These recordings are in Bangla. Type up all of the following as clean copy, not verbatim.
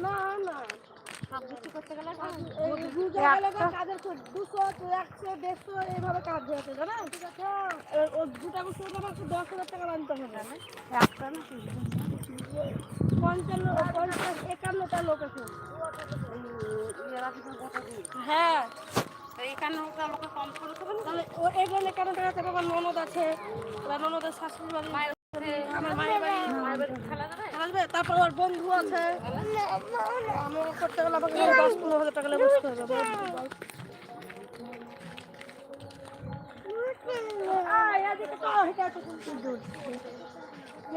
না না করতে গেলে কাজের 200 100 150 এইভাবে কাজ হয়েছে জানেন। ঠিক আছে দুটা বছর 10,000 টাকা আনতে হবে একটা না 55-51টা লোক আছে। হ্যাঁ এখানে আমাকে কম করে তাহলে এখানে কেন টাকা আছে? আমার ননদ আছে, ননদের শাশুড়ি বাড়ি, আমার মায়ের বাড়ি, তারপর ওর বন্ধু আছে। আমি করতে গেলে আমাকে 10-15,000 টাকা লেগে বসতে হবে।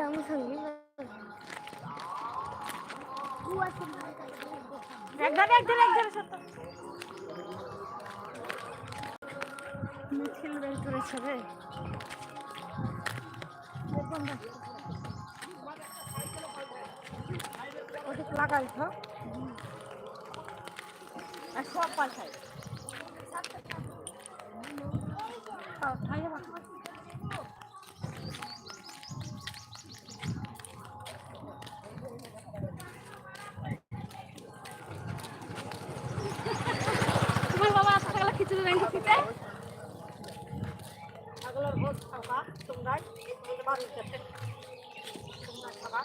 আমার সঙ্গে মিছিল বের করেছে রে। ওদিক লাগাইছ আর সব পাল্টাই তোমার বাবা আসতে গেলে খিচুড়ি রান্না দিতে আগলার ভোজ খাবা তোমরা বাড়ি যেতে তোমরা খাবা।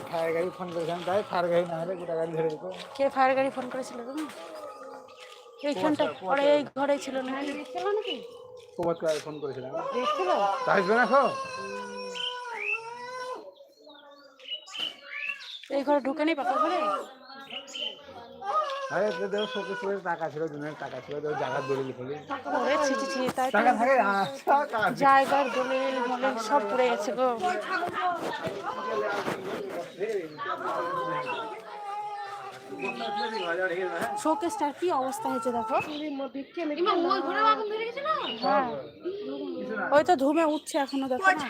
ফায়ার গাড়ি ফোন করেছিলাম, তাই ফায়ার গাড়ি না হলে গোটা গাড়ি ধরে দিত। কে ফায়ার গাড়ি ফোন করেছিল তুমি? এইখানটা পরে এই ঘরে ছিল নাকি? ছিল নাকি? প্রবাদ করে ফোন করেছিলাম। দেখছিল? আসবে না খো? এই ঘরে ঢুকে নেই পাকা ঘরে? আরে দেও শোকেস করে টাকা ছিল, দিনের টাকা ছিল, দেও জায়গা দলিল ফলি। ওরে ছি ছি ছি, তাই টাকা থাকে টাকা জায়গার দলিল মলিল সব পড়ে গেছে গো। শোকেসটার কি অবস্থা হয়েছে দেখো। হ্যাঁ ওই তো ধুমে উঠছে এখনো দেখো না।